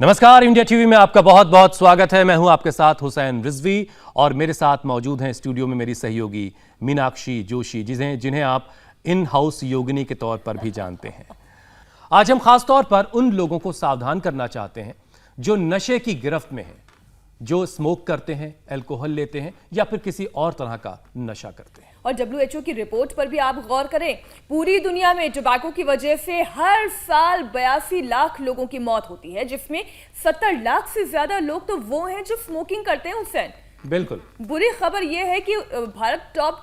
नमस्कार, India TV में आपका बहुत बहुत स्वागत है। मैं हूं आपके साथ हुसैन रिजवी और मेरे साथ मौजूद हैं स्टूडियो में मेरी सहयोगी मीनाक्षी जोशी, जिन्हें आप इन हाउस योगिनी के तौर पर भी जानते हैं। आज हम खास तौर पर उन लोगों को सावधान करना चाहते हैं जो नशे की गिरफ्त में हैं, जो स्मोक करते हैं, अल्कोहल लेते हैं या फिर किसी और तरह का नशा करते हैं। और WHO की रिपोर्ट पर भी आप गौर करें, पूरी दुनिया में टोबैको की वजह से हर साल 82 लाख लोगों की मौत होती है, जिसमें 70 लाख से ज्यादा लोग तो वो हैं जो स्मोकिंग करते हैं। हुसैन, बिल्कुल बुरी खबर यह है कि भारत टॉप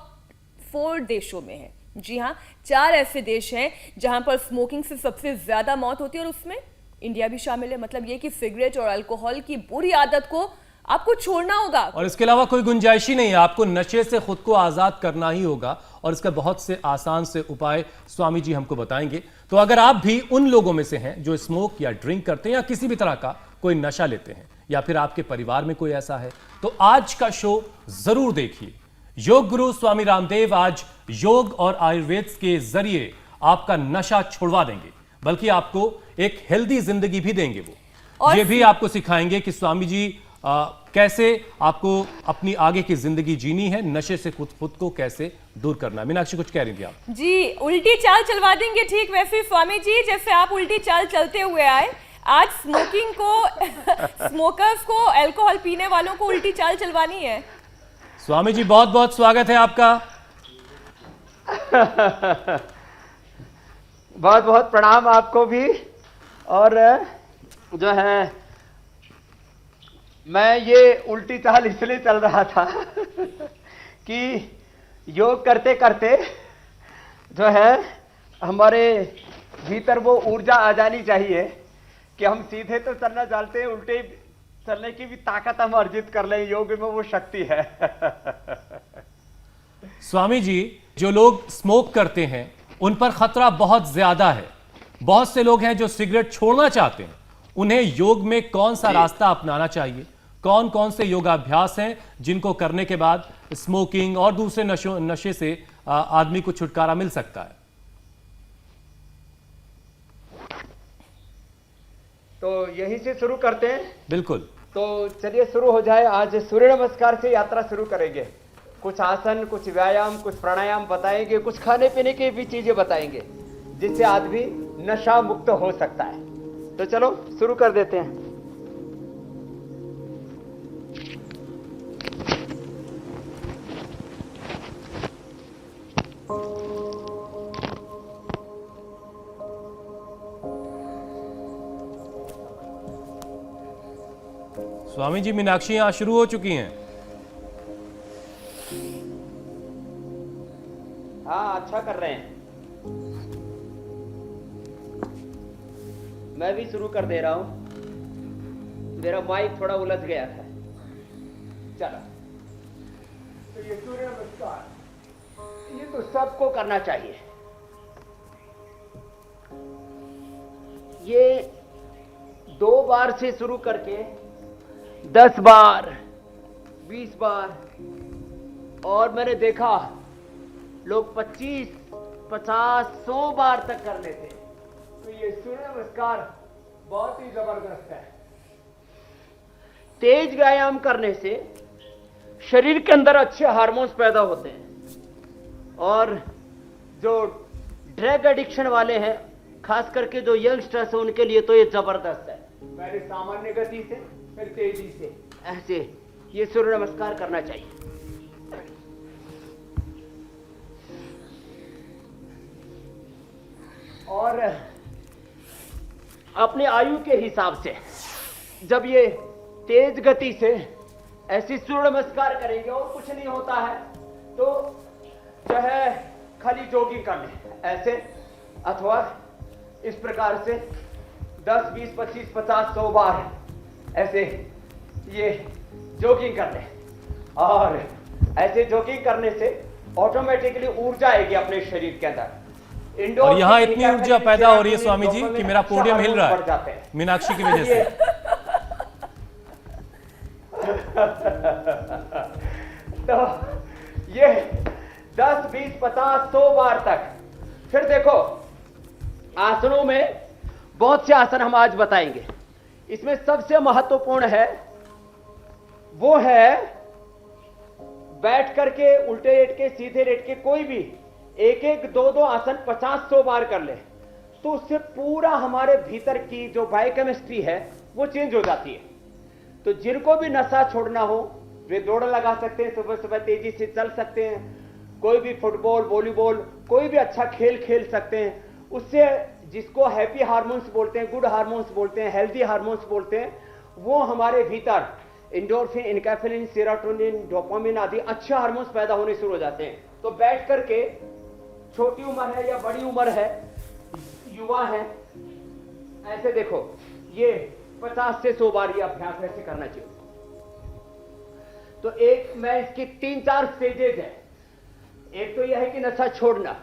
4 देशों में है। जी हाँ, 4 ऐसे देश हैं जहां पर स्मोकिंग से सबसे ज्यादा मौत होती है और उसमें इंडिया भी शामिल है। मतलब ये कि सिगरेट और अल्कोहल की बुरी आदत को आपको छोड़ना होगा और इसके अलावा कोई गुंजाइश ही नहीं है। आपको नशे से खुद को आजाद करना ही होगा और इसका बहुत से आसान से उपाय स्वामी जी हमको बताएंगे। तो अगर आप भी उन लोगों में से हैं जो स्मोक या ड्रिंक करते हैं या किसी भी तरह का कोई नशा लेते हैं या फिर आपके परिवार में कोई ऐसा है, तो आज का शो जरूर देखिए। योग गुरु स्वामी रामदेव आज योग और आयुर्वेद के जरिए आपका नशा छुड़वा देंगे, बल्कि आपको एक हेल्दी जिंदगी भी देंगे। वो ये भी आपको सिखाएंगे कि स्वामी जी कैसे आपको अपनी आगे की जिंदगी जीनी है, नशे से खुद को कैसे दूर करना है। मीनाक्षी, कुछ कह रही थी आप? जी, उल्टी चाल चलवा देंगे ठीक वैसे स्वामी जी जैसे आप उल्टी चाल चलते हुए आए। आज स्मोकिंग को स्मोकर्स को, अल्कोहल पीने वालों को उल्टी चाल चलवानी है। स्वामी जी, बहुत बहुत स्वागत है आपका। बहुत बहुत प्रणाम आपको भी। और जो है, मैं ये उल्टी चाल इसलिए चल रहा था कि योग करते करते जो है हमारे भीतर वो ऊर्जा आ जानी चाहिए कि हम सीधे तो चलना चाहते हैं, उल्टे चलने की भी ताकत हम अर्जित कर लें। योग में वो शक्ति है। स्वामी जी, जो लोग स्मोक करते हैं उन पर खतरा बहुत ज्यादा है। बहुत से लोग हैं जो सिगरेट छोड़ना चाहते हैं। उन्हें योग में कौन सा रास्ता अपनाना चाहिए? कौन कौन से योगाभ्यास हैं जिनको करने के बाद स्मोकिंग और दूसरे नशे से आदमी को छुटकारा मिल सकता है? तो यहीं से शुरू करते हैं। बिल्कुल, तो चलिए शुरू हो जाए। आज सूर्य नमस्कार से यात्रा शुरू करेंगे। कुछ आसन, कुछ व्यायाम, कुछ प्राणायाम बताएंगे, कुछ खाने पीने की भी चीजें बताएंगे जिससे आदमी नशा मुक्त हो सकता है। तो चलो शुरू कर देते हैं। स्वामी जी, मीनाक्षी यहां शुरू हो चुकी हैं। हाँ, अच्छा कर रहे हैं। मैं भी शुरू कर दे रहा हूं। मेरा माइक थोड़ा उलझ गया था। चलो, तो ये सूर्य नमस्कार ये तो सबको करना चाहिए। ये 2 बार से शुरू करके 10 बार, 20 बार, और मैंने देखा लोग 25, 50, 100 बार तक कर लेते हैं। तो ये सूर्य नमस्कार बहुत ही जबरदस्त है। तेज व्यायाम करने से शरीर के अंदर अच्छे हार्मोन्स पैदा होते हैं और जो ड्रग एडिक्शन वाले हैं, खास करके जो यंगस्टर्स हैं, उनके लिए तो ये जबरदस्त है। पहले सामान्य गति से, फिर तेजी से, ऐसे ये सूर्य नमस्कार करना चाहिए। और अपने आयु के हिसाब से जब ये तेज गति से ऐसी सूर्य नमस्कार करेंगे और कुछ नहीं होता है, तो जो है खाली जॉगिंग कर लें ऐसे, अथवा इस प्रकार से 10, 20, 25, 50, 100 बार ऐसे ये जॉगिंग कर लें। और ऐसे जॉगिंग करने से ऑटोमेटिकली ऊर्जा आएगी अपने शरीर के अंदर। और यहाँ इतनी ऊर्जा पैदा हो रही है स्वामी जी कि मेरा पोडियम हिल रहा है मीनाक्षी की वजह से। तो ये 10, 20, 50, 100 बार तक। फिर देखो, आसनों में बहुत से आसन हम आज बताएंगे। इसमें सबसे महत्वपूर्ण है वो है बैठ करके, उल्टे लेट के, सीधे लेट के, कोई भी एक एक दो दो आसन 50-100 बार कर ले तो उससे पूरा हमारे भीतर की जो बायोकेमिस्ट्री है वो चेंज हो जाती है। तो जिनको भी नशा छोड़ना हो वे दौड़ लगा सकते हैं, सुबह सुबह तेजी से चल सकते हैं, कोई भी फुटबॉल, वॉलीबॉल, कोई भी अच्छा खेल खेल सकते हैं। उससे जिसको हैप्पी हार्मोन्स बोलते हैं, गुड हार्मोन्स बोलते हैं, हेल्दी हार्मोन्स बोलते हैं, वो हमारे भीतर एंडोर्फिन, इनकैफेलिन, सेरोटोनिन, डोपामिन आदि अच्छे हार्मोन्स पैदा होने शुरू हो जाते हैं। तो बैठ करके, छोटी उम्र है या बड़ी उम्र है, युवा है, ऐसे देखो ये 50 से 100 बार ये अभ्यास ऐसे करना चाहिए। तो एक मैं इसकी 3-4 स्टेजेज है। एक तो यह है कि नशा छोड़ना,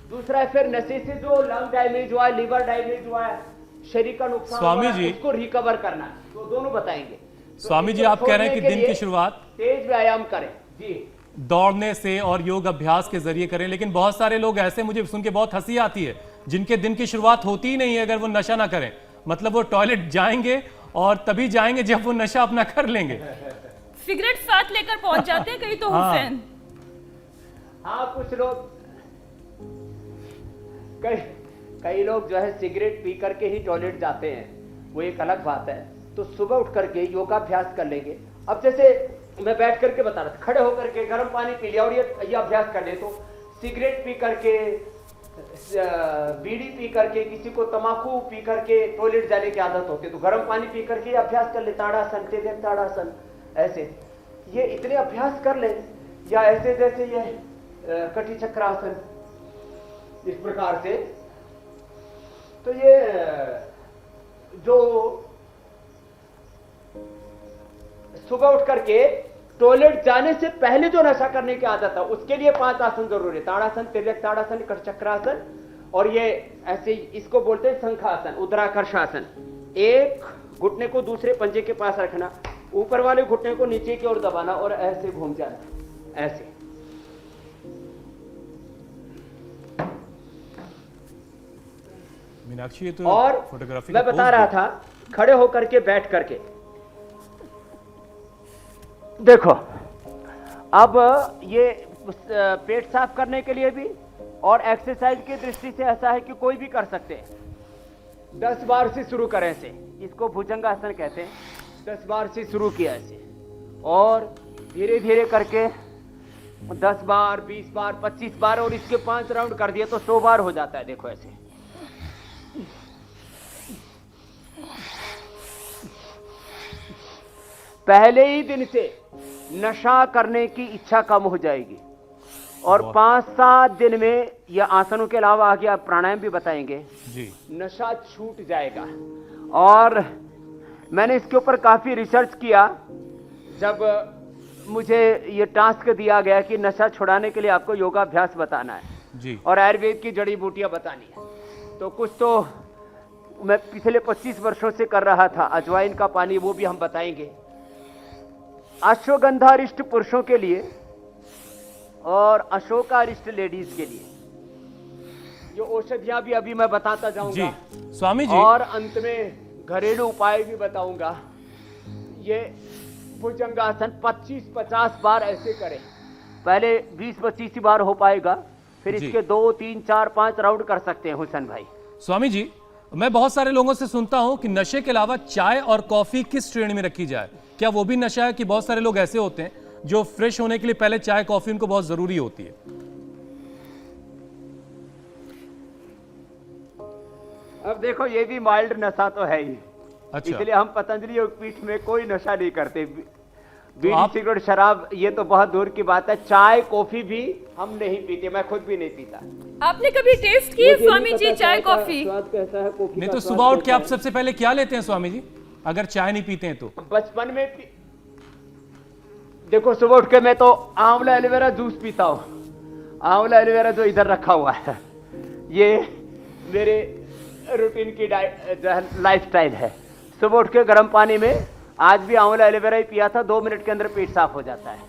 दूसरा है फिर नशे से जो लंग डैमेज हुआ है, लीवर डैमेज हुआ है, शरीर का नुकसान स्वामी हुआ है, जी, उसको रिकवर करना, तो दोनों बताएंगे। स्वामी जी, आप कह रहे हैं कि दिन की शुरुआत तेज व्यायाम करें जी, दौड़ने से और योग अभ्यास के जरिए करें, लेकिन बहुत सारे लोग ऐसे, मुझे सुन के बहुत हंसी आती है, जिनके दिन की शुरुआत होती ही नहीं है अगर वो नशा ना करें। मतलब वो टॉयलेट जाएंगे और तभी जाएंगे जब वो नशा अपना कर लेंगे। सिगरेट साथ लेकर पहुंच जाते हैं कहीं तो हाँ। हुसैन। हाँ, कुछ लोग, कई लोग जो है सिगरेट पी करके ही टॉयलेट जाते हैं, वो एक अलग बात है। तो सुबह उठ करके योगाभ्यास कर लेंगे। अब जैसे मैं बैठ करके बता रहा था, खड़े होकर के गर्म पानी पी लिया और ये अभ्यास कर ले, तो सिगरेट पी करके, बीड़ी पी करके, किसी को तंबाकू पी करके टॉयलेट जाने की आदत होती है, तो गर्म पानी पी करके अभ्यास कर ले, ताड़ासन, तिर्यक ताड़ासन, ऐसे ये इतने अभ्यास कर ले, या ऐसे जैसे ये कटी चक्रासन, इस प्रकार से। तो ये जो सुबह उठ करके टॉयलेट जाने से पहले जो नशा करने की आदत है, उसके लिए 5 आसन जरूरी है। ताड़ासन, तिर्यक ताड़ासन, कटचक्रासन, और ये ऐसे, इसको बोलते हैं शंखासन, उदराकर्षासन। एक घुटने को दूसरे पंजे के पास रखना, ऊपर वाले घुटने को नीचे की ओर दबाना और ऐसे घूम जाना, ऐसे। मीनाक्षी, ये तो और फोटोग्राफी मैं बता रहा था, खड़े होकर के, बैठ करके देखो। अब ये पेट साफ करने के लिए भी और एक्सरसाइज की दृष्टि से ऐसा है कि कोई भी कर सकते हैं। 10 बार से शुरू करें ऐसे, इसको भुजंगासन कहते हैं। 10 बार से शुरू किया ऐसे, और धीरे धीरे करके 10 बार, 20 बार, 25 बार, और इसके 5 राउंड कर दिए तो 100 बार हो जाता है। देखो ऐसे, पहले ही दिन से नशा करने की इच्छा कम हो जाएगी, और 5-7 दिन में यह आसनों के अलावा आगे आप प्राणायाम भी बताएंगे जी, नशा छूट जाएगा। और मैंने इसके ऊपर काफी रिसर्च किया। जब मुझे ये टास्क दिया गया कि नशा छुड़ाने के लिए आपको योगाभ्यास बताना है जी, और आयुर्वेद की जड़ी बूटियां बतानी है, तो कुछ तो मैं पिछले 25 वर्षों से कर रहा था। अजवाइन का पानी, वो भी हम बताएंगे। अश्वगंधारिष्ट पुरुषों के लिए और अशोकारिष्ट लेडीज के लिए जो औषधियां भी अभी मैं बताता जाऊंगा जी। स्वामी जी, और अंत में घरेलू उपाय भी बताऊंगा। ये भुजंगासन 25-50 बार ऐसे करें। पहले 20-25 बार हो पाएगा, फिर जी। इसके 2, 3, 4, 5 राउंड कर सकते हैं हुसैन भाई। स्वामी जी, मैं बहुत सारे लोगों से सुनता हूं कि नशे के अलावा चाय और कॉफी किस श्रेणी में रखी जाए? क्या वो भी नशा है? कि बहुत सारे लोग ऐसे होते हैं जो फ्रेश होने के लिए पहले चाय कॉफी उनको बहुत जरूरी होती है। अब देखो, ये भी माइल्ड नशा तो है ही। अच्छा, इसलिए हम पतंजलि योगपीठ में कोई नशा नहीं करते। बीड़ी, आप- सिगरेट, शराब ये तो बहुत दूर की बात है। चाय कॉफी भी हम नहीं पीते, मैं खुद भी नहीं पीता। आपने कभी टेस्ट की है स्वामी जी चाय कॉफी? स्वाद कैसा है कॉफी नहीं का तो स्वाद सुबह उठ के कैसा आप है? सबसे पहले क्या लेते हैं स्वामी जी, अगर चाय नहीं पीते हैं तो? बचपन में देखो, सुबह उठ के मैं तो आंवला एलोवेरा जूस पीता हूँ। आंवला एलोवेरा जो इधर रखा हुआ है, ये मेरे रूटीन की लाइफ स्टाइल है। सुबह उठ के गर्म पानी में, आज भी आंवला एलोवेरा ही पिया था, 2 मिनट के अंदर पेट साफ हो जाता है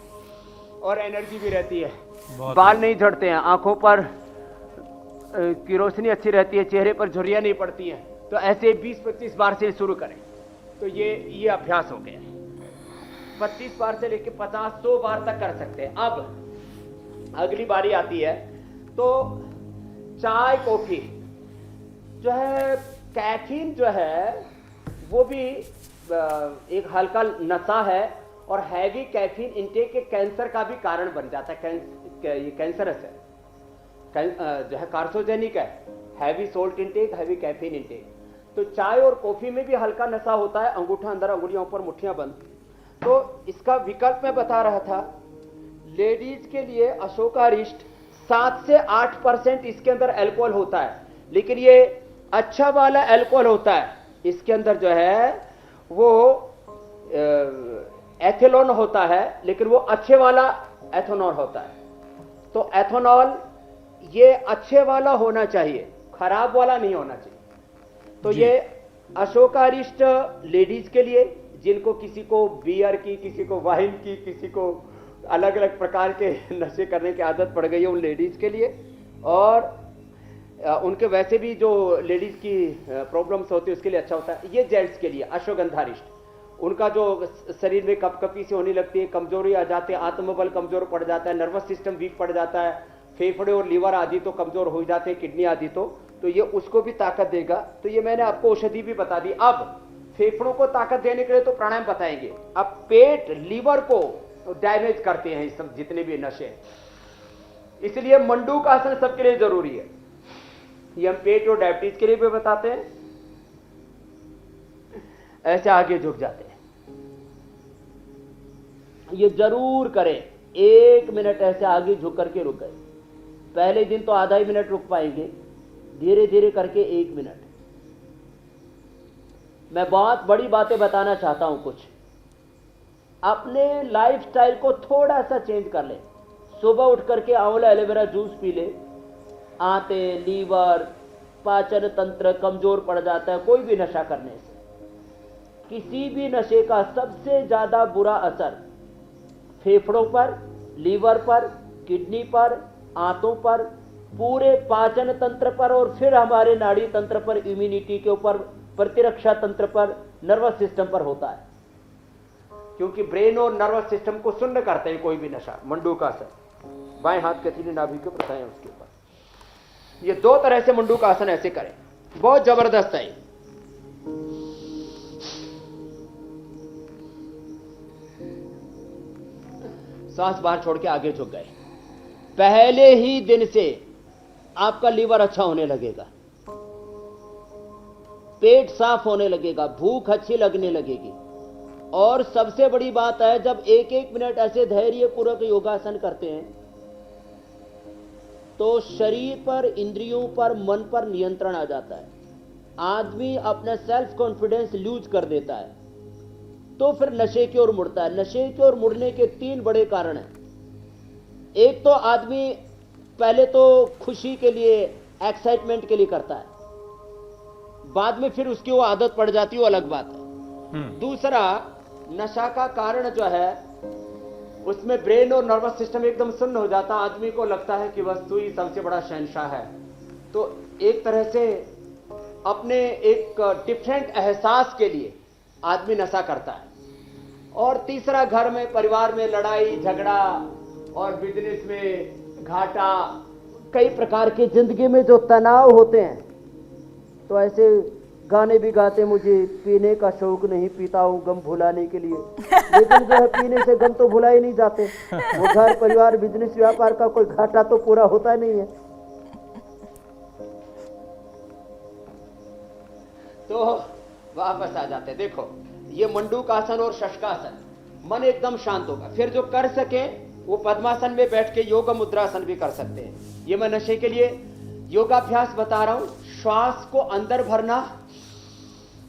और एनर्जी भी रहती है। बाल नहीं झड़ते हैं, आंखों पर की रोशनी अच्छी रहती है, चेहरे पर झुर्रियां नहीं पड़ती हैं। तो ऐसे 20-25 बार से शुरू करें। तो ये अभ्यास हो गया। 25 बार से लेकर 50-100 बार तक कर सकते हैं। अब अगली बारी आती है, तो चाय कॉफी जो है, कैफीन जो है वो भी एक हल्का नशा है, और हैवी कैफीन इंटेक के कैंसर का भी कारण बन जाता है। ये कैंसरस है, जो है कार्सोजेनिक है, heavy salt intake, heavy caffeine intake. तो चाय और कॉफी में भी हल्का नशा होता है, अंगूठा अंदर, अंगुलियां ऊपर, मुट्ठियां बंद। तो इसका विकल्प मैं बता रहा था, लेडीज के लिए अशोकारिष्ट 7 से 8% इसके अंदर अल्कोहल होता है, लेकिन ये अच्छा वाला अल्कोहल होता है। इसके अंदर जो है वो एथेनॉल होता है, लेकिन वो अच्छे वाला एथेनॉल होता है। तो एथेनॉल ये अच्छे वाला होना चाहिए, खराब वाला नहीं होना चाहिए। तो ये अशोकारिष्ट लेडीज के लिए, जिनको किसी को बियर की, किसी को वाइन की, किसी को अलग अलग प्रकार के नशे करने की आदत पड़ गई है, उन लेडीज के लिए। और उनके वैसे भी जो लेडीज की प्रॉब्लम्स होती है उसके लिए अच्छा होता है। ये जेंट्स के लिए अश्वगंधारिष्ट, उनका जो शरीर में कपकपी से होने लगती है, कमजोरी आ जाती है, आत्मबल कमजोर पड़ जाता है, नर्वस सिस्टम वीक पड़ जाता है, फेफड़े और लीवर आदि तो कमजोर हो जाते हैं, किडनी आदि तो ये उसको भी ताकत देगा। तो ये मैंने आपको औषधि भी बता दी। अब फेफड़ों को ताकत देने के लिए तो प्राणायाम बताएंगे। अब पेट, लीवर को डैमेज करते हैं सब जितने भी नशे, इसलिए मंडूक आसन सबके लिए जरूरी है। ये हम पेट और डायबिटीज के लिए भी बताते हैं। ऐसे आगे झुक जाते हैं, ये जरूर करें। 1 मिनट ऐसे आगे झुक करके रुक गए। पहले दिन तो आधा ही मिनट रुक पाएंगे, धीरे धीरे करके 1 मिनट। मैं बहुत बड़ी बातें बताना चाहता हूं। कुछ अपने लाइफस्टाइल को थोड़ा सा चेंज कर ले। सुबह उठ करके आंवला एलोवेरा जूस पी ले। आंतें, लीवर, पाचन तंत्र कमजोर पड़ जाता है कोई भी नशा करने से। किसी भी नशे का सबसे ज्यादा बुरा असर फेफड़ों पर, लीवर पर, किडनी पर, आंतों पर, पूरे पाचन तंत्र पर, और फिर हमारे नाड़ी तंत्र पर, इम्यूनिटी के ऊपर, प्रतिरक्षा तंत्र पर, नर्वस सिस्टम पर होता है। क्योंकि ब्रेन और नर्वस सिस्टम को सुन्न करते हैं कोई भी नशा। मंडूकासन, बाएं हाथ कथीली नाभि के ऊपर, उसके ऊपर। ये 2 तरह से मंडूकासन ऐसे करें, बहुत जबरदस्त है। सांस बाहर छोड़ के आगे झुक गए। पहले ही दिन से आपका लीवर अच्छा होने लगेगा, पेट साफ होने लगेगा, भूख अच्छी लगने लगेगी। और सबसे बड़ी बात है, जब 1-1 मिनट ऐसे धैर्य पूर्वक योगासन करते हैं तो शरीर पर, इंद्रियों पर, मन पर नियंत्रण आ जाता है। आदमी अपना सेल्फ कॉन्फिडेंस लूज कर देता है, तो फिर नशे की ओर मुड़ता है। नशे की ओर मुड़ने के 3 बड़े कारण हैं। एक तो आदमी पहले तो खुशी के लिए, एक्साइटमेंट के लिए करता है, बाद में फिर उसकी वो आदत पड़ जाती है, वो अलग बात है। दूसरा, नशा का कारण जो है उसमें ब्रेन और नर्वस सिस्टम एकदम सुन्न हो जाता। आदमी को लगता है कि वस्तु ही सबसे बड़ा शहंशाह है। तो एक तरह से अपने एक डिफरेंट एहसास के लिए आदमी नशा करता है। और तीसरा, घर में, परिवार में लड़ाई झगड़ा और बिजनेस में घाटा, कई प्रकार के जिंदगी में जो तनाव होते हैं, तो ऐसे गाने भी गाते, मुझे पीने का शौक नहीं, पीता हूँ गम भुलाने के लिए। लेकिन जो है पीने से गम तो भुलाए नहीं जाते। वो घर, परिवार, बिजनेस, व्यापार का कोई घाटा तो पूरा होता नहीं है। तो वापस आ जाते। देखो, ये मंडूकासन और शशकासन, मन एकदम शांत होगा। फिर जो कर सके वो पद्मासन में बैठ के योग मुद्रासन भी कर सकते हैं। ये मैं नशे के लिए योगाभ्यास बता रहा हूं। श्वास को अंदर भरना,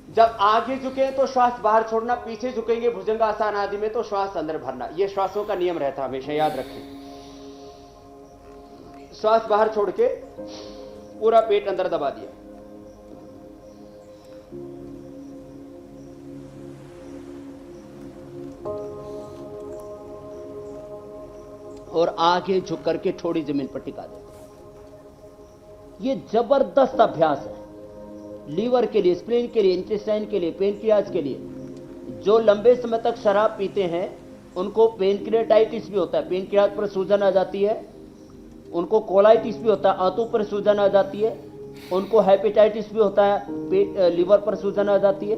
जब आगे झुके तो श्वास बाहर छोड़ना, पीछे झुकेंगे भुजंगासन आदि में तो श्वास अंदर भरना। ये श्वासों का नियम रहता है, हमेशा याद रखें। श्वास बाहर छोड़ के पूरा पेट अंदर दबा दिया। और आगे झुक करके थोड़ी जमीन पर टिका देते हैं। ये जबरदस्त अभ्यास है लीवर के लिए, स्प्लीन के लिए, इंटेस्टाइन के लिए, पेनक्रियाज के लिए। जो लंबे समय तक शराब पीते हैं उनको पेनक्रियाटाइटिस भी होता है, पेनक्रियाज पर सूजन आ जाती है, उनको कोलाइटिस भी होता है, आंतों पर सूजन आ जाती है, उनको हेपेटाइटिस भी होता है, पेट लीवर पर सूजन आ जाती है।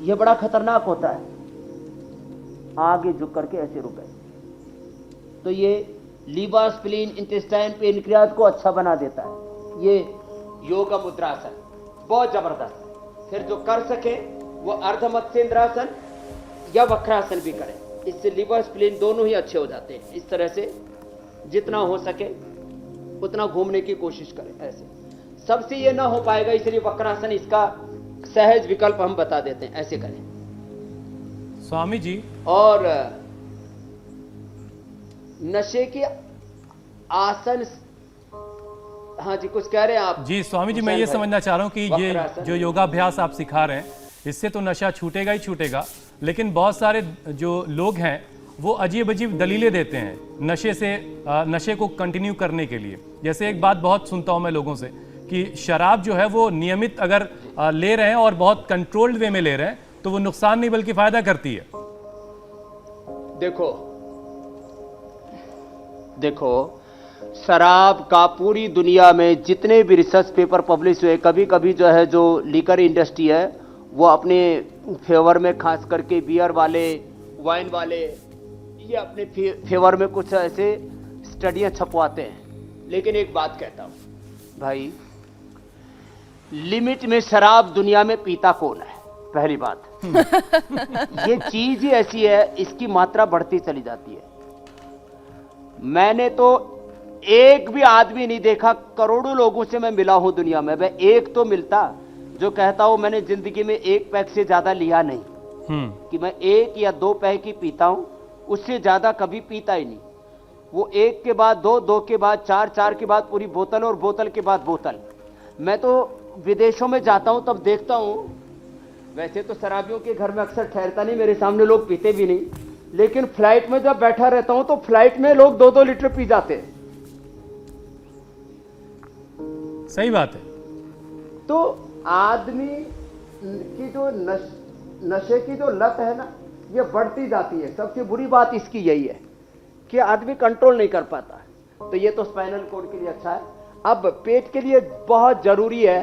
यह बड़ा खतरनाक होता है। आगे झुक करके ऐसे रुक गए तो ये लीवर, स्प्लीन, इंटेस्टाइन, पेनक्रियाज को अच्छा बना देता है। ये योगा मुद्रासन बहुत जबरदस्त है। फिर जो कर सके वो अर्ध मत्स्येंद्रासन या वक्रासन भी करें, इससे लीवर, स्प्लीन दोनों ही अच्छे हो जाते हैं। इस तरह से जितना हो सके उतना घूमने की कोशिश करें। ऐसे सबसे ये ना हो पाएगा, इसलिए वक्रासन इसका सहज विकल्प हम बता देते हैं, ऐसे करें। स्वामी जी, और नशे के आसन, हाँ जी कुछ कह रहे हैं आप? जी स्वामी जी, मैं ये समझना चाह रहा हूँ कि ये जो योगाभ्यास आप सिखा रहे हैं इससे तो नशा छूटेगा ही छूटेगा, लेकिन बहुत सारे जो लोग हैं वो अजीब अजीब दलीलें देते हैं नशे को कंटिन्यू करने के लिए। जैसे एक बात बहुत सुनता हूं मैं लोगों से कि शराब जो है वो नियमित अगर ले रहे हैं और बहुत कंट्रोल्ड वे में ले रहे हैं तो वो नुकसान नहीं बल्कि फायदा करती है। देखो शराब का पूरी दुनिया में जितने भी रिसर्च पेपर पब्लिश हुए, कभी कभी जो है जो लीकर इंडस्ट्री है वो अपने फेवर में, खास करके बियर वाले, वाइन वाले, ये अपने फेवर में कुछ ऐसे स्टडियां छपवाते हैं। लेकिन एक बात कहता हूं भाई, लिमिट में शराब दुनिया में पीता कौन है? पहली बात ये चीज ही ऐसी है, इसकी मात्रा बढ़ती चली जाती है। मैंने तो एक भी आदमी नहीं देखा, करोड़ों लोगों से मैं मिला हूं दुनिया में, मैं एक तो मिलता जो कहता हूं मैंने जिंदगी में एक पैक से ज्यादा लिया नहीं, कि मैं 1 या 2 पैक ही पीता हूं, उससे ज्यादा कभी पीता ही नहीं। वो 1 के बाद 2, 2 के बाद 4, 4 के बाद पूरी बोतल और बोतल के बाद बोतल। मैं तो विदेशों में जाता हूं तब देखता हूं, वैसे तो शराबियों के घर में अक्सर ठहरता नहीं, मेरे सामने लोग पीते भी नहीं, लेकिन फ्लाइट में जब बैठा रहता हूं तो फ्लाइट में लोग 2-2 लीटर पी जाते हैं। सही बात है। तो आदमी की जो नशे की जो लत है ना, ये बढ़ती जाती है। सबसे बुरी बात इसकी यही है कि आदमी कंट्रोल नहीं कर पाता। तो ये तो स्पाइनल कॉर्ड के लिए अच्छा है। अब पेट के लिए बहुत जरूरी है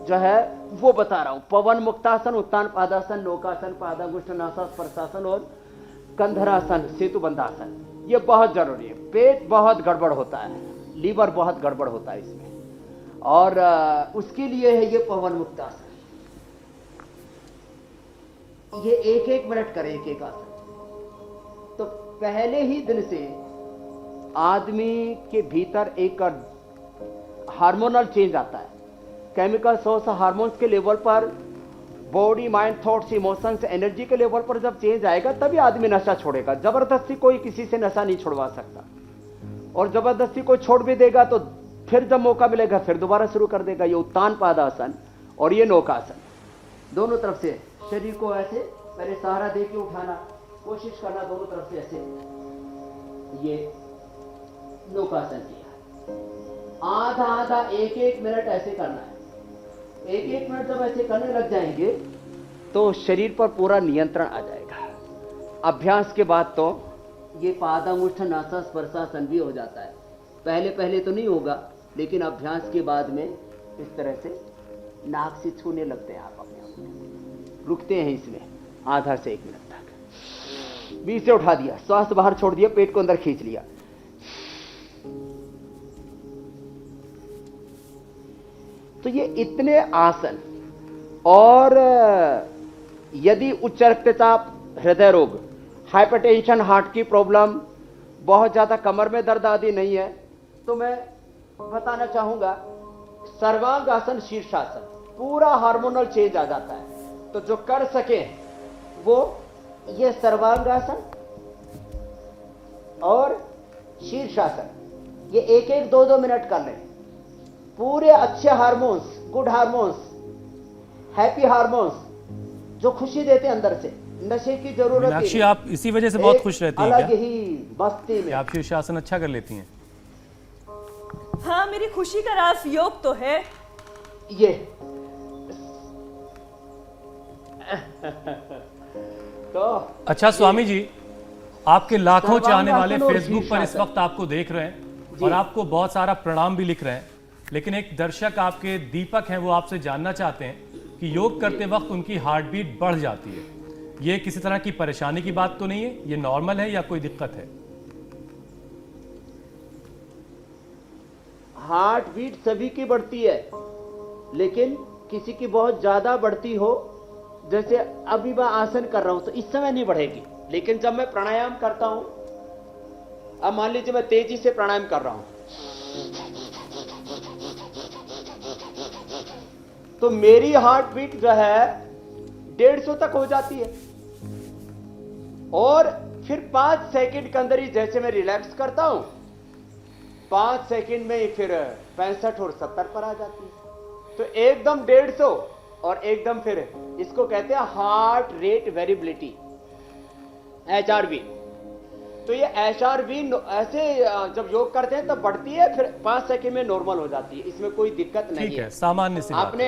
जो है वो बता रहा हूं, पवन मुक्तासन, उत्तान पादासन, नौकासन, पादांगुष्ठनासन, स्पर्शासन और कंधरासन, सेतुबंधासन, ये बहुत जरूरी है। पेट बहुत गड़बड़ होता है, लीवर बहुत गड़बड़ होता है इसमें, और उसके लिए है ये पवन मुक्तासन। ये 1-1 मिनट करें, 1-1 आसन। तो पहले ही दिन से आदमी के भीतर एक हार्मोनल चेंज आता है, केमिकल सोर्स हार्मोन्स के लेवल पर, body, mind, thoughts, emotions, energy के लेवल पर जब चेंज आएगा तभी आदमी नशा छोड़ेगा। जबरदस्ती कोई किसी से नशा नहीं छुड़वा सकता, और जबरदस्ती कोई छोड़ भी देगा तो फिर जब मौका मिलेगा फिर दोबारा शुरू कर देगा। ये उत्तान पादासन और ये नौकासन, दोनों तरफ से शरीर को ऐसे पहले सहारा दे के उठाना, कोशिश करना दोनों तरफ से ऐसे, ये नौकासन किया। आधा आधा 1-1 मिनट ऐसे करना है। 1-1 मिनट जब ऐसे करने लग जाएंगे तो शरीर पर पूरा नियंत्रण आ जाएगा। अभ्यास के बाद तो ये पादांगुष्ठनासन, स्पर्शासन भी हो जाता है। पहले पहले तो नहीं होगा, लेकिन अभ्यास के बाद में इस तरह से नाक से छूने लगते हैं आप अपने आप को। रुकते हैं इसमें आधा से 1 मिनट तक। बीच से उठा दिया, श्वास बाहर छोड़ दिया, पेट को अंदर खींच लिया। तो ये इतने आसन, और यदि उच्च रक्तचाप, हृदय रोग, हाइपरटेंशन, हार्ट की प्रॉब्लम, बहुत ज्यादा कमर में दर्द आदि नहीं है तो मैं बताना चाहूंगा सर्वांगासन, शीर्षासन, पूरा हार्मोनल चेंज आ जाता है। तो जो कर सके वो ये सर्वांगासन और शीर्षासन, ये 1-1, 2-2 मिनट कर लें। पूरे अच्छे hormones, good hormones, happy hormones जो खुशी देते हैं अंदर से, नशे की जरूरत मीनाक्षी, आप इसी वजह से बहुत खुश रहती हैं अलग क्या? ही मस्ती में आप शीर्षासन अच्छा कर लेती हैं? हाँ, मेरी खुशी का राज योग तो है। ये तो अच्छा स्वामी जी, आपके लाखों चाहने वाले सर्वांगासन और फेसबुक पर इस शीर्षासन। वक्त आपको देख रहे हैं और आपको बहुत सारा प्रणाम भी लिख रहे हैं, लेकिन एक दर्शक आपके दीपक हैं, वो आपसे जानना चाहते हैं कि योग करते वक्त उनकी हार्ट बीट बढ़ जाती है। ये किसी तरह की परेशानी की बात तो नहीं है, ये नॉर्मल है या कोई दिक्कत है? हार्ट बीट सभी की बढ़ती है, लेकिन किसी की बहुत ज्यादा बढ़ती हो, जैसे अभी मैं आसन कर रहा हूं तो इस समय नहीं बढ़ेगी, लेकिन जब मैं प्राणायाम करता हूं, अब मान लीजिए मैं तेजी से प्राणायाम कर रहा हूं, तो मेरी हार्ट बीट जो है 150 तक हो जाती है, और फिर 5 सेकंड के अंदर ही जैसे मैं रिलैक्स करता हूं, 5 सेकंड में ही फिर 65 और 70 पर आ जाती है। तो एकदम 150 और एकदम फिर इसको कहते हैं हार्ट रेट वेरिएबिलिटी, HRV। तो ये HRV ऐसे जब योग करते हैं तब बढ़ती है, फिर 5 सेकंड में नॉर्मल हो जाती है, इसमें कोई दिक्कत नहीं ठीक है। है, सामान्य सी बात आपने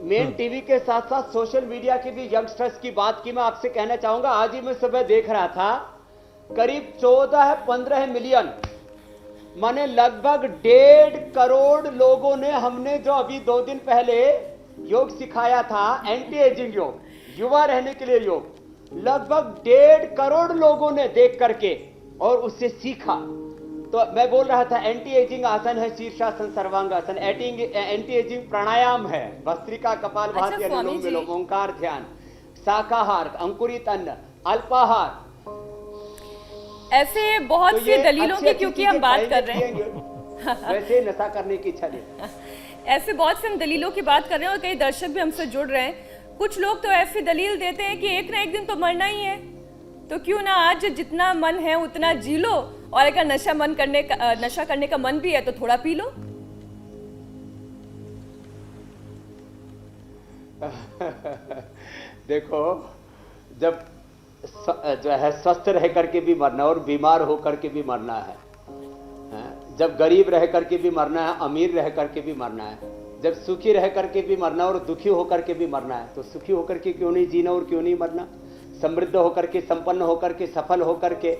मेन टीवी के साथ साथ सोशल मीडिया की भी यंगस्टर्स की बात की, मैं आपसे कहना चाहूंगा, आज ही मैं सुबह देख रहा था, करीब 14-15 मिलियन, माने लगभग 1.5 करोड़ लोगों ने, हमने जो अभी 2 दिन पहले योग सिखाया था, एंटी एजिंग योग, युवा रहने के लिए योग, लगभग 1.5 करोड़ लोगों ने देख करके और उससे सीखा। तो मैं बोल रहा था एंटी एजिंग आसन है शीर्षासन, सर्वांगासन, एंटी एजिंग प्राणायाम है, भस्त्रिका, कपालभाति, अच्छा, स्वामी अनुलोम जी। विलोम, ओंकार ध्यान, शाकाहार, अंकुरित अन्न, अल्पाहार। ऐसे बहुत तो सी ये दलीलों अच्छी की, अच्छी क्योंकि चीजें हम बात खाएंगे, कर रहे हैं, पिएंगे, वैसे नशा करने की इच्छा नहीं। ऐसे बहुत से हम दलीलों की बात कर रहे हैं और कई दर्शक भी हमसे जुड़ रहे हैं। कुछ लोग तो ऐसी दलील देते हैं कि एक ना एक दिन तो मरना ही है, तो क्यों ना आज जितना मन है उतना जी लो, और अगर नशा करने का मन भी है तो थोड़ा पी लो। देखो, जब जो है स्वस्थ रह करके भी मरना और बीमार होकर के भी मरना है, जब गरीब रह करके भी मरना है, अमीर रह करके भी मरना है, जब सुखी रह करके भी मरना और दुखी होकर के भी मरना है, तो सुखी होकर के क्यों नहीं जीना और क्यों नहीं मरना? समृद्ध होकर के, संपन्न होकर के, सफल होकर के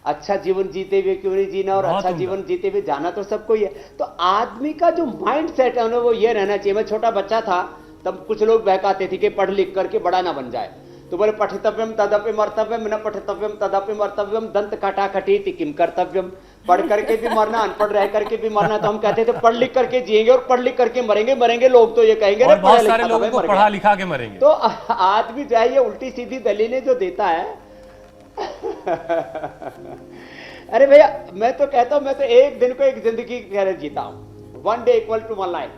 अच्छा जीवन जीते हुए क्यों नहीं जीना? और अच्छा जीवन जीते हुए जाना तो सबको ही है। तो आदमी का जो माइंड सेट है ना, वो ये रहना चाहिए। मैं छोटा बच्चा था तब कुछ लोग बहकाते थे कि पढ़ लिख करके बड़ा ना बन जाए, तो बोले पठितव्यम तदपि मर्तव्यम न पठितव्यम तदपि मर्तव्यम दंत काटाकटी किम कर्तव्यम। पढ़ करके भी मरना, अनपढ़ रह करके भी मरना। तो हम कहते थे पढ़ लिख करके जिएंगे और पढ़ लिख करके मरेंगे। लोग तो ये कहेंगे और बहुत सारे लोगों को पढ़ा लिखा के मरेंगे। तो आदमी जो है ये उल्टी सीधी दलीलें जो देता है अरे भैया, मैं तो कहता हूं, मैं तो एक दिन को एक जिंदगी की तरह जीता हूं। 1 डे इक्वल टू 1 लाइफ।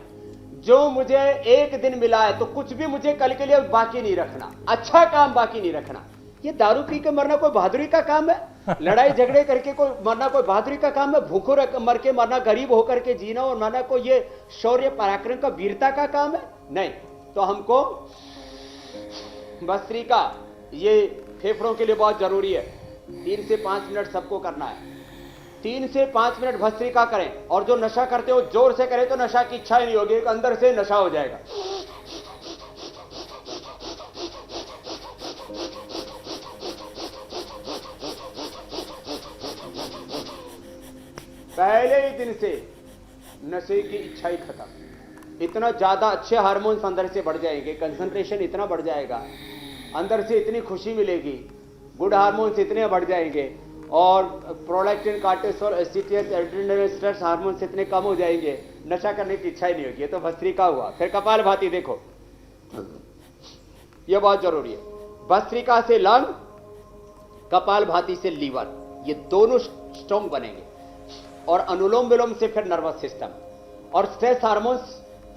जो मुझे एक दिन मिला है तो कुछ भी मुझे कल के लिए बाकी नहीं रखना, अच्छा काम बाकी नहीं रखना। ये दारू पी के मरना कोई बहादुरी का काम है? लड़ाई झगड़े करके कोई मरना कोई बहादुरी का काम है? भूखों मर के मरना, गरीब होकर के जीना और मरना को ये शौर्य पराक्रम का, वीरता का काम है? नहीं। तो हमको भस्त्रिका ये फेफड़ों के लिए बहुत जरूरी है। 3 से 5 मिनट सबको करना है। 3 से 5 मिनट भस्त्रिका करें। और जो नशा करते हो जोर से करें तो नशा की इच्छा ही नहीं होगी, अंदर से नशा हो जाएगा। पहले ही दिन से नशे की इच्छा ही खत्म। इतना ज्यादा अच्छे हार्मोन्स अंदर से बढ़ जाएंगे, कंसंट्रेशन इतना बढ़ जाएगा, अंदर से इतनी खुशी मिलेगी, गुड हार्मोन्स इतने बढ़ जाएंगे, और प्रोलैक्टिन, कार्टिसोल, एसिटियस, एड्रेनलिन, स्ट्रेस हार्मोन्स इतने कम हो जाएंगे, नशा करने की इच्छा ही नहीं होगी। ये तो भस्त्रिका हुआ। फिर कपालभाति देखो, ये बहुत जरूरी है। भस्त्रिका से लंग, कपालभाति से लीवर, ये दोनों स्ट्रॉन्ग बनेंगे। और अनुलोम विलोम से फिर नर्वस सिस्टम, और स्ट्रेस हार्मोन्स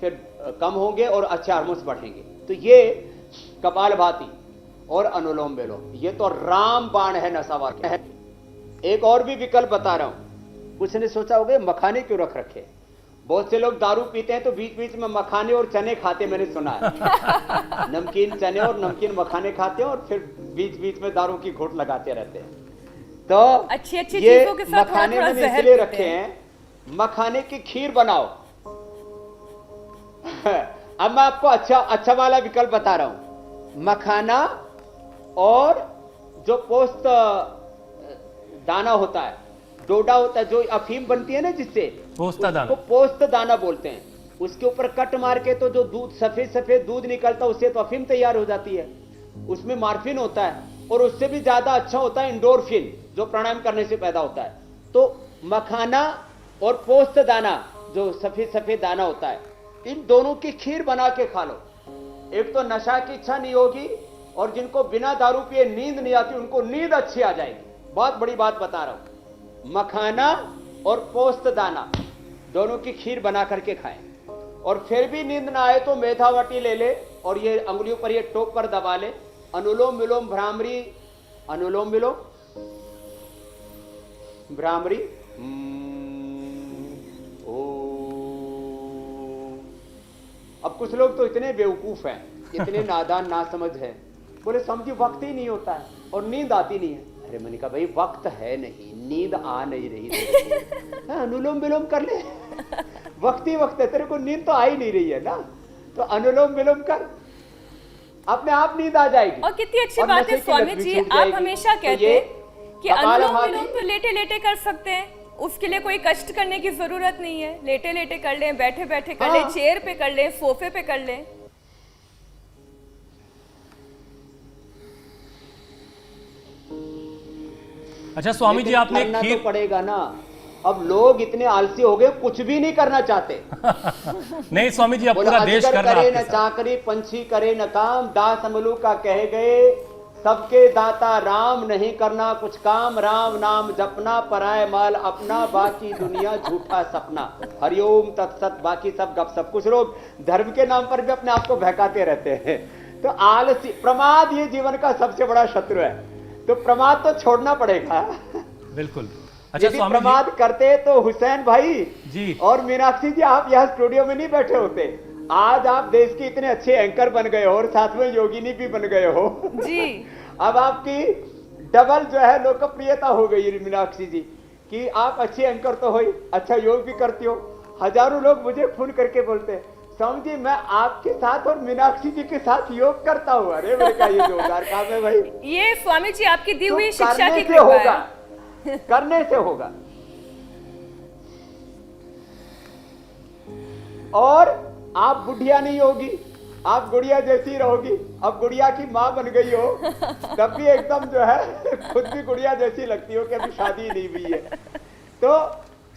फिर कम होंगे और अच्छे हार्मोन्स बढ़ेंगे। तो ये कपालभाति और अनुलोम विलोम, ये तो रामबाण है नशावार के। एक और भी विकल्प बता रहा हूं। कुछ ने सोचा होगा मखाने क्यों रख रखे? बहुत से लोग दारू पीते हैं तो बीच बीच में मखाने और चने खाते, मैंने सुना है। नमकीन चने और नमकीन मखाने खाते हैं और फिर बीच बीच में दारू की घोट लगाते रहते हैं। तो अच्छी अच्छी ये चीजों के साथ मखाने थोड़ा मैंने जहर इसलिए पीते रखे हैं। हैं, मखाने की खीर बनाओ। अब मैं आपको अच्छा वाला विकल्प बता रहा हूं। मखाना और जो पोस्त दाना होता है, डोडा होता है, जो अफीम बनती है ना जिससे, पोस्ता दाना। उसको पोस्त दाना बोलते हैं। उसके ऊपर कट मार के तो जो दूध सफेद सफेद दूध निकलता है उससे तो अफीम तैयार हो जाती है। उसमें मार्फिन होता है और उससे भी ज्यादा अच्छा होता है इंडोर्फिन, जो प्राणायाम करने से पैदा होता है। तो मखाना और पोस्त दाना, जो सफेद सफेद दाना होता है, इन दोनों की खीर बना के खा लो। एक तो नशा की इच्छा नहीं होगी, और जिनको बिना दारू पिए नींद नहीं आती उनको नींद अच्छी आ जाएगी। बहुत बड़ी बात बता रहा हूं। मखाना और पोस्त दाना दोनों की खीर बना करके खाएं। और फिर भी नींद ना आए तो मेथावटी ले ले और ये अंगुलियों पर ये टोक पर दबा ले। अनुलोम विलोम भ्रामरी, अनुलोम विलोम भ्रामरी, अब कुछ लोग तो इतने बेवकूफ हैं, इतने नादान ना समझ है, बोले समझी वक्त ही नहीं होता है और नींद आती नहीं है। अरे मैंने कहा भाई वक्त है नहीं, नींद आ नहीं रही, अनुलोम विलोम कर ले, वक्त ही वक्त है, तेरे को नींद तो आ ही नहीं रही है ना, तो अनुलोम विलोम कर, अपने आप नींद आ जाएगी। और कितनी अच्छी बात है स्वामी जी, आप हमेशा कहते हैं कि अनुलोम विलोम तो लेटे लेटे कर सकते हैं, उसके लिए कोई कष्ट करने की जरूरत नहीं है। लेटे लेटे कर लें, बैठे बैठे कर लें, चेयर पे कर लें, सोफे पे कर लें। अच्छा स्वामी जी, आपने करना खीर तो पड़ेगा ना। अब लोग इतने आलसी हो गए, कुछ भी नहीं करना चाहते। नहीं स्वामी जी, अब पूरा देश कर रहा करे है न आपके साथ। चाकरी, पंछी करे न काम, दास अमलू का कह गए सबके दाता राम, नहीं करना कुछ काम, राम नाम जपना, पराए माल अपना, बाकी दुनिया झूठा सपना। हरिओम तत्सत, बाकी सब गपसप। कुछ लोग धर्म के नाम पर भी अपने आप को बहकाते रहते हैं। तो आलसी, प्रमाद ये जीवन का सबसे बड़ा शत्रु है, तो प्रमाद तो छोड़ना पड़ेगा। बिल्कुल। अच्छा यदि स्वामी प्रमाद करते तो हुसैन भाई जी और मीनाक्षी जी आप यहाँ स्टूडियो में नहीं बैठे होते। आज आप देश के इतने अच्छे एंकर बन गए हो और साथ में योगिनी भी बन गए हो जी। अब आपकी डबल जो है लोकप्रियता हो गई मीनाक्षी जी कि आप अच्छे एंकर तो हो ही, अच्छा योग भी करती हो। हजारों लोग मुझे फोन करके बोलते हैं स्वामी जी मैं आपके साथ और मीनाक्षी जी के साथ योग करता हूँ। अरे मेरे का ये जोरदार काम है भाई। ये स्वामी जी आपकी दी तो हुई शिक्षा करने की से कृपा होगा, है। करने से होगा। और आप बुढ़िया नहीं होगी, आप गुड़िया जैसी रहोगी। अब गुड़िया की माँ बन गई हो तब भी एकदम जो है खुद भी गुड़िया जैसी लगती हो कि अभी शादी नहीं हुई है। तो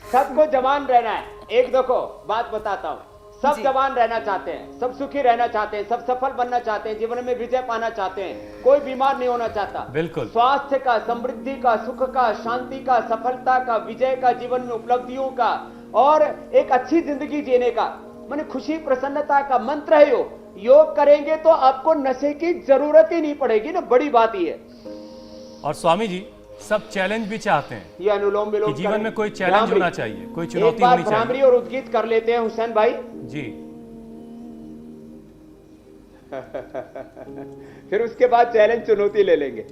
सबको जवान रहना है। एक देखो बात बताता हूँ, सब जवान रहना चाहते हैं, सब सुखी रहना चाहते हैं, सब सफल बनना चाहते हैं, जीवन में विजय पाना चाहते हैं, कोई बीमार नहीं होना चाहता। बिल्कुल। स्वास्थ्य का, समृद्धि का, सुख का, शांति का, सफलता का, विजय का, जीवन में उपलब्धियों का और एक अच्छी जिंदगी जीने का, माने खुशी प्रसन्नता का मंत्र है योग करेंगे तो आपको नशे की जरूरत ही नहीं पड़ेगी ना। बड़ी बात ये है। और स्वामी जी सब चैलेंज भी चाहते हैं ये अनुलोम विलोम कि जीवन में कोई चैलेंज भ्रामरी। होना चाहिए, कोई एक चुनौती बार होनी भ्रामरी चाहिए। और उद्गीत कर लेते हैं हुसैन भाई जी फिर उसके बाद चैलेंज चुनौती ले लेंगे।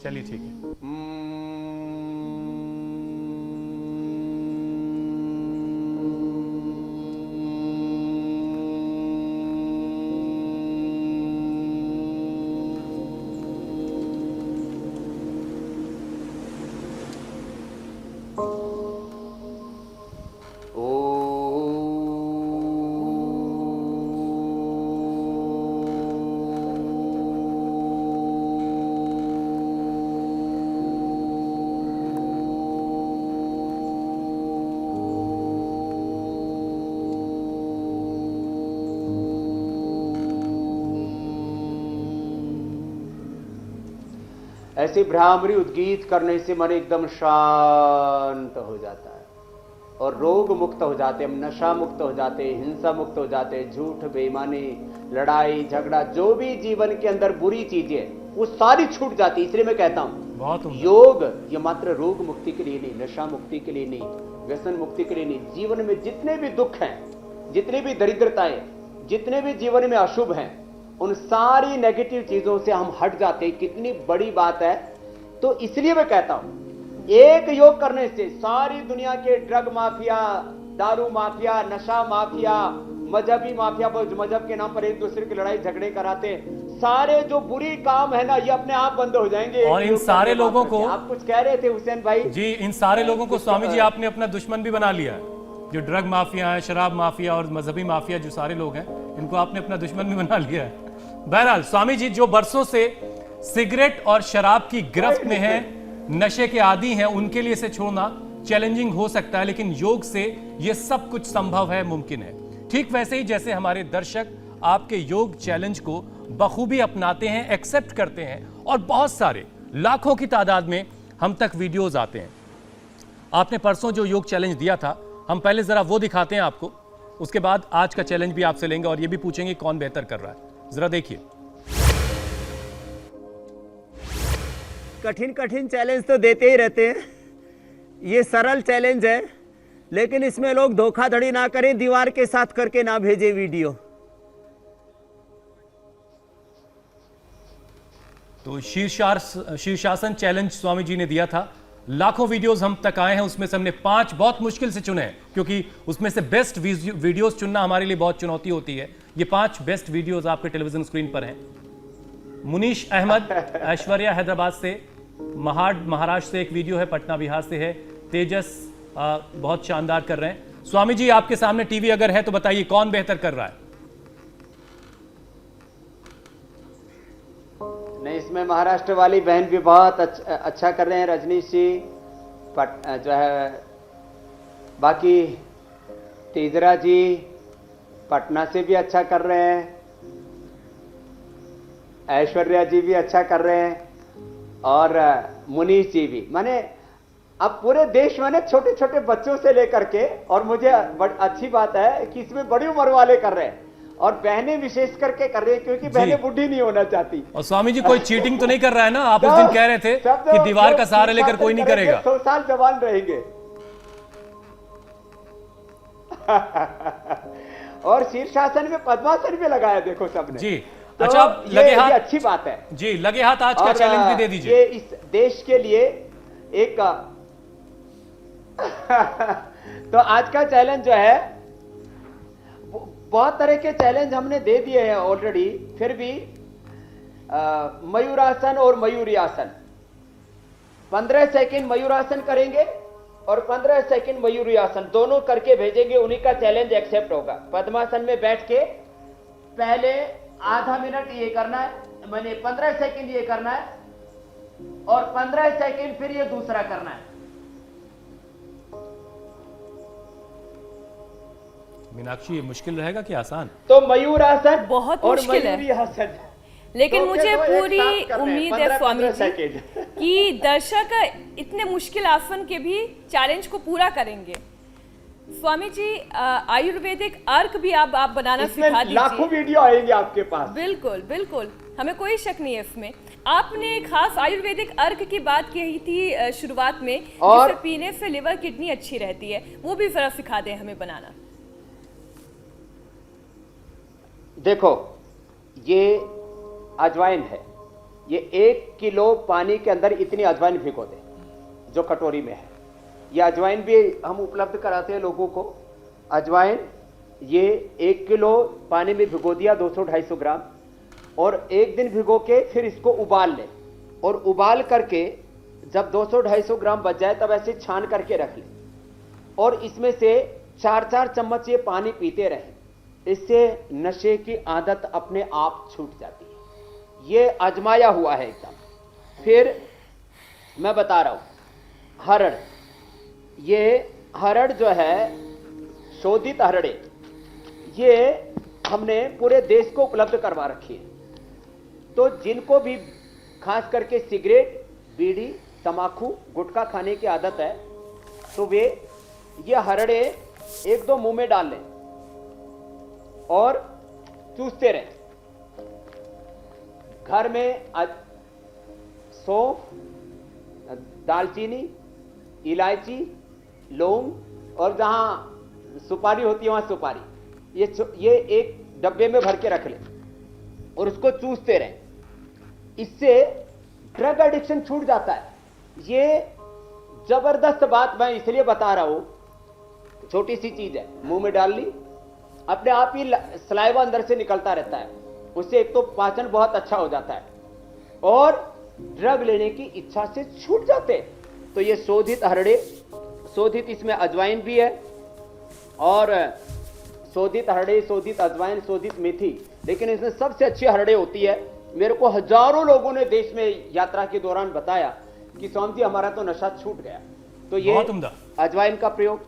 चलिए ठीक है। ऐसी भ्रामरी उद्गीत करने से मन एकदम शांत हो जाता है और रोग मुक्त हो जाते हैं, हम नशा मुक्त हो जाते हैं, हिंसा मुक्त हो जाते हैं, झूठ, बेईमानी, लड़ाई झगड़ा, जो भी जीवन के अंदर बुरी चीजें वो सारी छूट जाती। इसलिए मैं कहता हूं बहुत उम्दा। योग ये मात्र रोग मुक्ति के लिए नहीं, नशा मुक्ति के लिए नहीं, व्यसन मुक्ति के लिए नहीं, जीवन में जितने भी दुख हैं, जितनी भी दरिद्रताएं, जितने भी जीवन में अशुभ हैं, उन सारी नेगेटिव चीजों से हम हट जाते हैं। कितनी बड़ी बात है। तो इसलिए मैं कहता हूं एक योग करने से सारी दुनिया के ड्रग माफिया, दारू माफिया, नशा माफिया, मजहबी माफिया, मजहब के नाम पर एक दूसरे की लड़ाई झगड़े कराते, सारे जो बुरी काम है ना ये अपने आप बंद हो जाएंगे। और इन सारे लोगों को आप कुछ कह रहे थे हुसैन भाई जी, इन सारे लोगों को स्वामी जी आपने अपना दुश्मन भी बना लिया है। जो ड्रग माफिया है, शराब माफिया और मजहबी माफिया जो सारे लोग हैं, इनको आपने अपना दुश्मन भी बना लिया है। बहरहाल स्वामी जी जो बरसों से सिगरेट और शराब की गिरफ्त में हैं, नशे के आदी हैं, उनके लिए इसे छोड़ना चैलेंजिंग हो सकता है, लेकिन योग से यह सब कुछ संभव है, मुमकिन है। ठीक वैसे ही जैसे हमारे दर्शक आपके योग चैलेंज को बखूबी अपनाते हैं, एक्सेप्ट करते हैं और बहुत सारे लाखों की तादाद में हम तक वीडियोस आते हैं। आपने परसों जो योग चैलेंज दिया था, हम पहले जरा वो दिखाते हैं आपको, उसके बाद आज का चैलेंज भी आपसे लेंगे और ये भी पूछेंगे कौन बेहतर कर रहा है। जरा देखिए। कठिन कठिन चैलेंज तो देते ही रहते हैं, ये सरल चैलेंज है, लेकिन इसमें लोग धोखाधड़ी ना करें, दीवार के साथ करके ना भेजे वीडियो। तो शीर्षासन चैलेंज स्वामी जी ने दिया था। लाखों वीडियोस हम तक आए हैं, उसमें से हमने 5 बहुत मुश्किल से चुने हैं, क्योंकि उसमें से बेस्ट वीडियोस चुनना हमारे लिए बहुत चुनौती होती है। ये 5 बेस्ट वीडियोस आपके टेलीविजन स्क्रीन पर हैं। मुनीश अहमद, ऐश्वर्या हैदराबाद से, महाड महाराष्ट्र से एक वीडियो है, पटना बिहार से है, तेजस बहुत शानदार कर रहे हैं। स्वामी जी आपके सामने टीवी अगर है तो बताइए कौन बेहतर कर रहा है। नहीं, इसमें महाराष्ट्र वाली बहन भी बहुत अच्छा कर रहे हैं, रजनीश जी जो है, बाकी तेजरा जी पटना से भी अच्छा कर रहे हैं, ऐश्वर्या जी भी अच्छा कर रहे हैं और मुनीश जी भी। माने अब पूरे देश में छोटे छोटे बच्चों से लेकर के, और मुझे अच्छी बात है कि इसमें बड़ी उम्र वाले कर रहे हैं और बहनें विशेष करके कर रही है, क्योंकि बहनें बुढ़ी नहीं होना चाहती। और स्वामी जी कोई चीटिंग तो नहीं कर रहा है ना? आप उस दिन कह रहे थे कि दीवार का सहारा लेकर कोई नहीं करेगा, 100 साल जवान रहेंगे। और शीर्षासन में पद्मासन भी लगाया देखो सबने जी। तो अच्छा, आप लगे हाथ, अच्छी बात है जी, लगे हाथ आज का चैलेंज भी दे दीजिए। ये इस देश के लिए एक तो आज का चैलेंज जो है, बहुत तरह के चैलेंज हमने दे दिए हैं ऑलरेडी, फिर भी मयूरासन और मयूरी आसन, 15 सेकंड मयूरासन करेंगे और 15 सेकंड मयूरी आसन दोनों करके भेजेंगे, उन्हीं का चैलेंज एक्सेप्ट होगा। पद्मासन में बैठ के पहले आधा मिनट ये करना है, मैंने 15 सेकंड ये करना है और 15 सेकंड फिर ये दूसरा करना है। मीनाक्षी, ये मुश्किल रहेगा कि आसान? तो मयूर आसन बहुत और मुश्किल है, मयूरी आसन, लेकिन तो मुझे एक पूरी साथ करना है, उम्मीद है 15 स्वामी जी सेकंड। कि दर्शक इतने मुश्किल आसन के भी चैलेंज को पूरा करेंगे। स्वामी जी आयुर्वेदिक अर्क भी आप बनाना सिखा दीजिए। लाखों वीडियो आएंगे आपके पास। बिल्कुल बिल्कुल, हमें कोई शक नहीं है इसमें। आपने खास आयुर्वेदिक अर्क की बात कही थी शुरुआत में, और जिसे पीने से लिवर किडनी अच्छी रहती है, वो भी जरा सिखा दें हमें बनाना। देखो, ये अजवाइन है, ये 1 किलो पानी के अंदर इतनी अजवाइन भिगो दे जो कटोरी में है। ये अजवाइन भी हम उपलब्ध कराते हैं लोगों को। अजवाइन ये 1 किलो पानी में भिगो दिया, 200-250 ग्राम, और 1 दिन भिगो के फिर इसको उबाल ले, और उबाल करके जब 200-250 ग्राम बच जाए तब ऐसे छान करके रख ले, और इसमें से 4-4 चम्मच ये पानी पीते रहे। इससे नशे की आदत अपने आप छूट जाती है। ये आजमाया हुआ है एकदम। फिर मैं बता रहा हूं, हरड़, ये हरड़ जो है, शोधित हरड़े, ये हमने पूरे देश को उपलब्ध करवा रखी है। तो जिनको भी खास करके सिगरेट, बीड़ी, तंबाकू, गुटखा खाने की आदत है, तो वे ये हरड़े 1-2 मुंह में डाल लें और चूसते रहें। घर में सौंफ, दालचीनी, इलायची, लौंग और जहां सुपारी होती है वहां सुपारी, ये एक डब्बे में भर के रख लें और उसको चूसते रहें। इससे ड्रग एडिक्शन छूट जाता है। ये जबरदस्त बात मैं इसलिए बता रहा हूं, छोटी सी चीज है, मुंह में डाल ली, अपने आप ही सलाइवा अंदर से निकलता रहता है, उससे एक तो पाचन बहुत अच्छा हो जाता है और ड्रग लेने की इच्छा से छूट जाते हैं। तो ये शोधित हरड़े, शोधित इसमें अजवाइन भी है और शोधित हरड़े, शोधित अजवाइन, शोधित मेथी, लेकिन इसमें सबसे अच्छी हरड़े होती है। मेरे को हजारों लोगों ने देश में यात्रा के दौरान बताया कि स्वामी जी हमारा तो नशा छूट गया। तो ये बहुत उम्दा। अजवाइन का प्रयोग।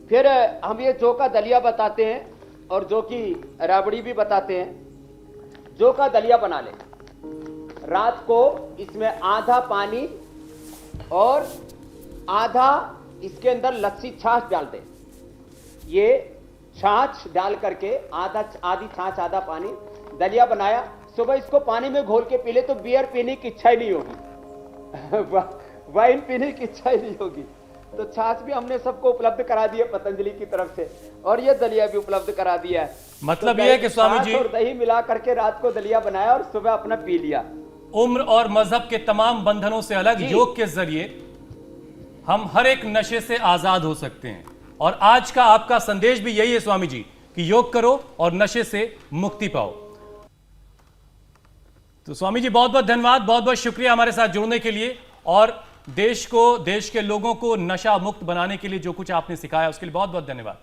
फिर हम ये जौ का दलिया बताते हैं और जौ की राबड़ी भी बताते हैं। जौ का दलिया बना ले, रात को इसमें आधा पानी और आधा इसके अंदर लस्सी छाछ डाल दे। ये छाछ डाल करके आधी छाछ आधा पानी, दलिया बनाया, सुबह इसको पानी में घोल के पी ले तो बियर पीने की इच्छा ही नहीं होगी वाइन पीने की इच्छा ही नहीं होगी। तो छाछ भी हमने सबको उपलब्ध करा दी है पतंजलि की तरफ से और ये दलिया भी उपलब्ध करा दिया है। मतलब तो ये है कि स्वामी छाछ जी और दही मिला करके रात को दलिया बनाया और सुबह अपना पी लिया। उम्र और मजहब के तमाम बंधनों से अलग योग के जरिए हम हर एक नशे से आजाद हो सकते हैं। और आज का आपका संदेश भी यही है स्वामी जी कि योग करो और नशे से मुक्ति पाओ। तो स्वामी जी बहुत बहुत धन्यवाद, बहुत बहुत शुक्रिया हमारे साथ जुड़ने के लिए और देश को, देश के लोगों को नशा मुक्त बनाने के लिए जो कुछ आपने सिखाया उसके लिए बहुत बहुत धन्यवाद।